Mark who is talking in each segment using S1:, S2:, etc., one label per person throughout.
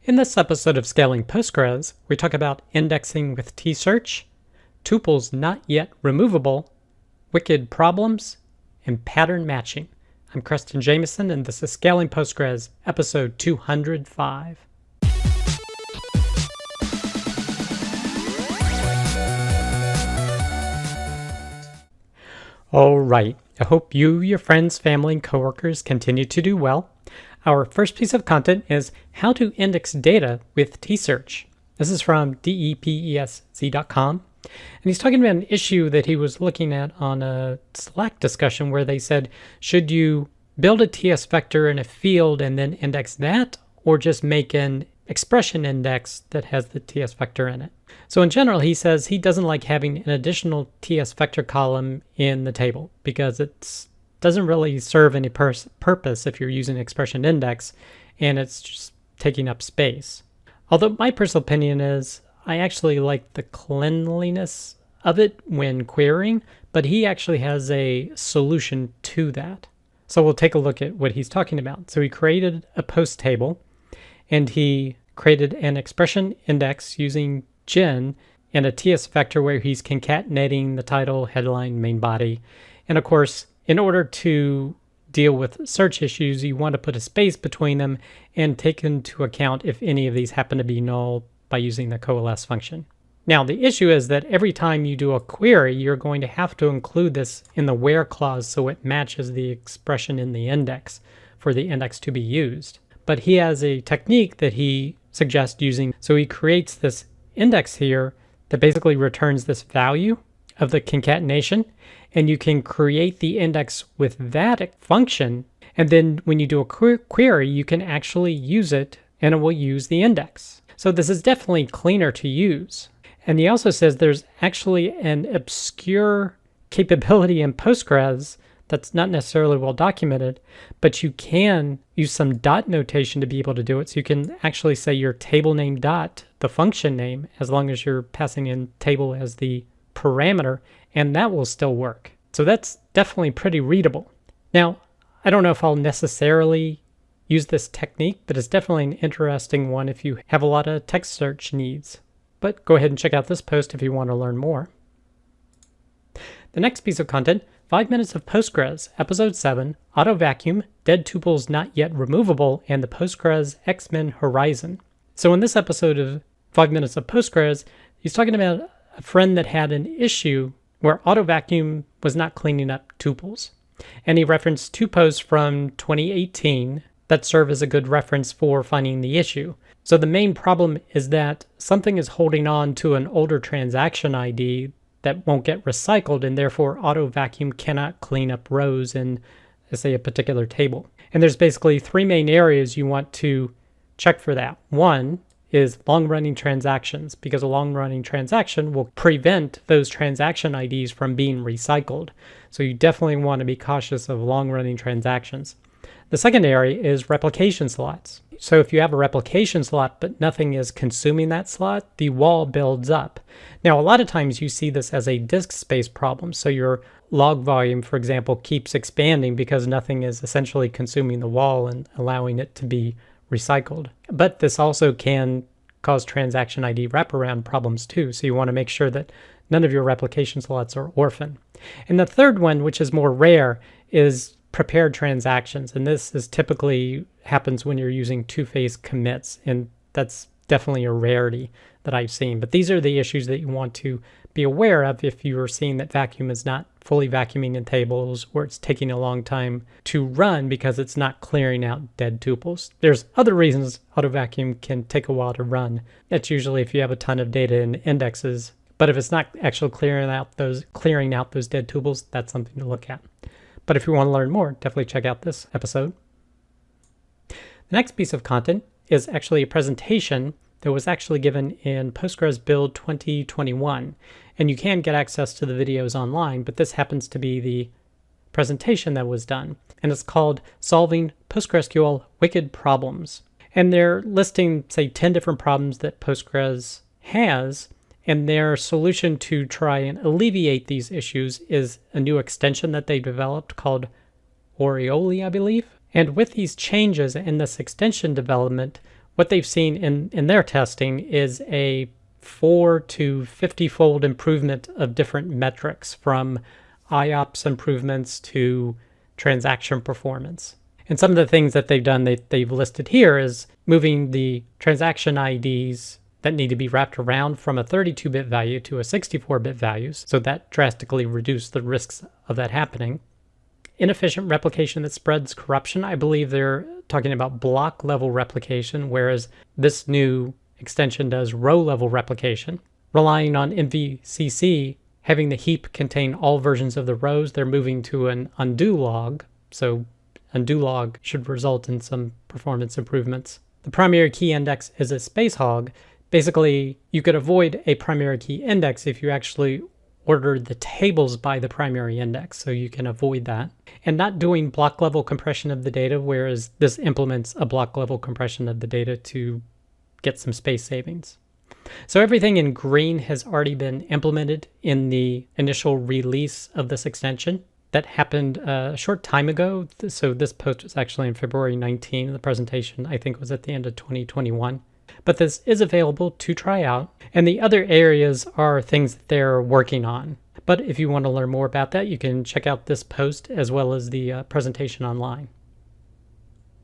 S1: In this episode of Scaling Postgres, we talk about indexing with tsearch, tuples not yet removable, wicked problems, and pattern matching. I'm Preston Jameson, and this is Scaling Postgres, episode 205. All right, I hope you, your friends, family, and coworkers continue to do well. Our first piece of content is how to index data with tsearch. This is from depesc.com. And he's talking about an issue that he was looking at on a Slack discussion where they said, should you build a TS vector in a field and then index that, or just make an expression index that has the TS vector in it? So in general, he says he doesn't like having an additional TS vector column in the table because it doesn't really serve any purpose if you're using expression index, and it's just taking up space. Although my personal opinion is I actually like the cleanliness of it when querying, but he actually has a solution to that. So we'll take a look at what he's talking about. So he created a post table, and he created an expression index using gen and a TS vector where he's concatenating the title, headline, main body. And of course, in order to deal with search issues, you want to put a space between them and take into account if any of these happen to be null by using the coalesce function. Now, the issue is that every time you do a query, you're going to have to include this in the where clause so it matches the expression in the index for the index to be used. But he has a technique that he suggests using. So he creates this index here that basically returns this value of the concatenation, and you can create the index with that function, and then when you do a query, you can actually use it and it will use the index. So this is definitely cleaner to use. And he also says there's actually an obscure capability in Postgres that's not necessarily well documented, but you can use some dot notation to be able to do it. So you can actually say your table name dot, the function name, as long as you're passing in table as the parameter, and that will still work. So that's definitely pretty readable. Now, I don't know if I'll necessarily use this technique, but it's definitely an interesting one if you have a lot of text search needs. But go ahead and check out this post if you want to learn more. The next piece of content, 5 Minutes of Postgres, Episode 7, Autovacuum, Dead Tuples Not Yet Removable, and the Postgres xmin Horizon. So in this episode of 5 Minutes of Postgres, he's talking about a friend that had an issue where Autovacuum was not cleaning up tuples. And he referenced two posts from 2018 that serve as a good reference for finding the issue. So the main problem is that something is holding on to an older transaction ID that won't get recycled, and therefore Autovacuum cannot clean up rows in, say, a particular table. And there's basically three main areas you want to check for that. One is long-running transactions, because a long-running transaction will prevent those transaction IDs from being recycled. So you definitely want to be cautious of long-running transactions. The second area is replication slots. So if you have a replication slot but nothing is consuming that slot, the wall builds up. Now, a lot of times you see this as a disk space problem. So your log volume, for example, keeps expanding because nothing is essentially consuming the wall and allowing it to be recycled. But this also can cause transaction ID wraparound problems too. So you want to make sure that none of your replication slots are orphan. And the third one, which is more rare, is prepared transactions. And this is typically happens when you're using two-phase commits. And that's definitely a rarity that I've seen. But these are the issues that you want to be aware of if you are seeing that vacuum is not fully vacuuming in tables, or it's taking a long time to run because it's not clearing out dead tuples. There's other reasons Autovacuum can take a while to run. That's usually if you have a ton of data in indexes. But if it's not actually clearing out those dead tuples, that's something to look at. But if you want to learn more, definitely check out this episode. The next piece of content is actually a presentation that was actually given in Postgres Build 2021. And you can get access to the videos online, but this happens to be the presentation that was done. And it's called Solving PostgreSQL Wicked Problems. And they're listing, say, 10 different problems that Postgres has, and their solution to try and alleviate these issues is a new extension that they developed called Oriole, I believe. And with these changes in this extension development, what they've seen in their testing is a 4 to 50-fold improvement of different metrics, from IOPS improvements to transaction performance. And some of the things that they've done, they've listed here, is moving the transaction IDs that need to be wrapped around from a 32-bit value to a 64-bit value. So that drastically reduced the risks of that happening. Inefficient replication that spreads corruption. I believe they're talking about block level replication, whereas this new extension does row level replication. Relying on MVCC, having the heap contain all versions of the rows, they're moving to an undo log. So undo log should result in some performance improvements. The primary key index is a space hog. Basically, you could avoid a primary key index if you actually ordered the tables by the primary index, so you can avoid that. And not doing block level compression of the data, whereas this implements a block level compression of the data to get some space savings. So everything in green has already been implemented in the initial release of this extension. That happened a short time ago. So this post was actually in February 19. The presentation, I think, was at the end of 2021. But this is available to try out. And the other areas are things that they're working on. But if you want to learn more about that, you can check out this post as well as the presentation online.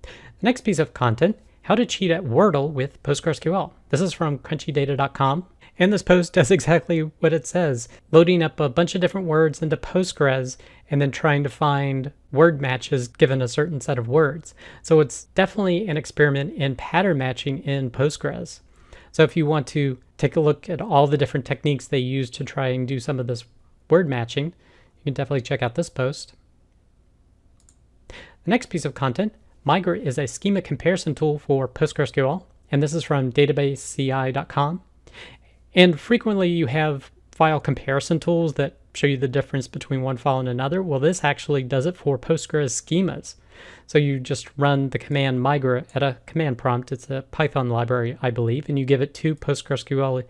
S1: The next piece of content, how to cheat at WORDLE with PostgreSQL. This is from crunchydata.com. And this post does exactly what it says, loading up a bunch of different words into Postgres and then trying to find word matches given a certain set of words. So it's definitely an experiment in pattern matching in Postgres. So if you want to take a look at all the different techniques they use to try and do some of this word matching, you can definitely check out this post. The next piece of content, Migra is a schema comparison tool for PostgreSQL, and this is from databaseci.com. And frequently you have file comparison tools that show you the difference between one file and another. Well, this actually does it for Postgres schemas. So you just run the command migra at a command prompt. It's a Python library, I believe, and you give it two PostgreSQL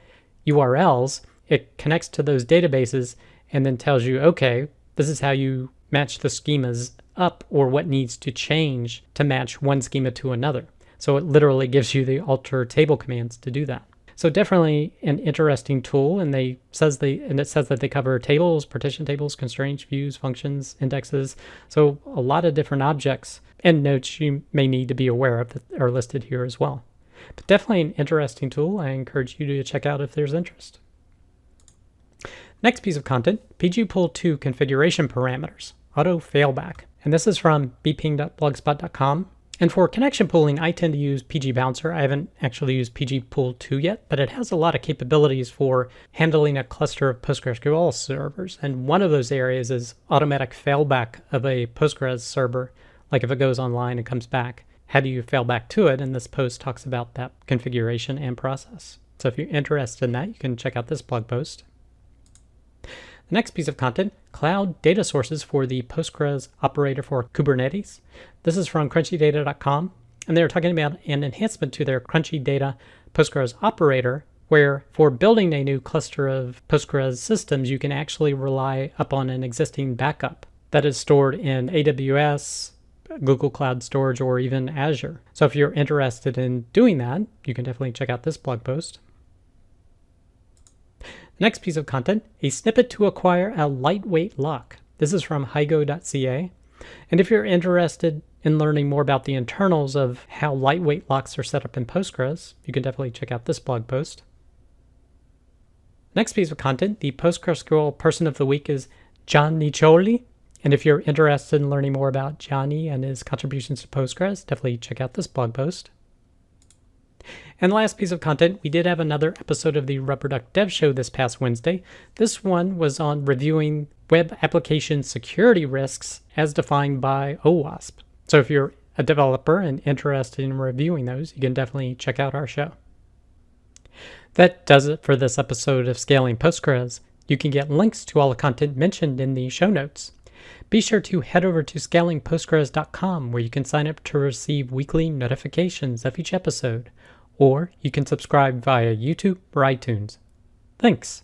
S1: URLs. It connects to those databases and then tells you, okay, this is how you match the schemas up, or what needs to change to match one schema to another. So it literally gives you the alter table commands to do that. So definitely an interesting tool, and it says that they cover tables, partition tables, constraints, views, functions, indexes. So a lot of different objects and notes you may need to be aware of that are listed here as well. But definitely an interesting tool. I encourage you to check out if there's interest. Next piece of content, Pgpool-II Configuration Parameters, auto failback. And this is from bping.blogspot.com. And for connection pooling, I tend to use pgbouncer. I haven't actually used Pgpool-II yet, but it has a lot of capabilities for handling a cluster of PostgreSQL servers. And one of those areas is automatic failback of a Postgres server. Like if it goes online and comes back, how do you fail back to it? And this post talks about that configuration and process. So if you're interested in that, you can check out this blog post. The next piece of content, cloud data sources for the Postgres operator for Kubernetes. This is from crunchydata.com, and they're talking about an enhancement to their crunchydata Postgres operator, where for building a new cluster of Postgres systems, you can actually rely upon an existing backup that is stored in AWS, Google Cloud Storage, or even Azure. So if you're interested in doing that, you can definitely check out this blog post. Next piece of content, a snippet to acquire a lightweight lock. This is from hygo.ca. And if you're interested in learning more about the internals of how lightweight locks are set up in Postgres, you can definitely check out this blog post. Next piece of content, the PostgreSQL Person of the Week is Gianni Ciolli. And if you're interested in learning more about Gianni and his contributions to Postgres, definitely check out this blog post. And the last piece of content, we did have another episode of the Rubber Duck Dev Show this past Wednesday. This one was on reviewing web application security risks as defined by OWASP. So if you're a developer and interested in reviewing those, you can definitely check out our show. That does it for this episode of Scaling Postgres. You can get links to all the content mentioned in the show notes. Be sure to head over to scalingpostgres.com, where you can sign up to receive weekly notifications of each episode, or you can subscribe via YouTube or iTunes. Thanks.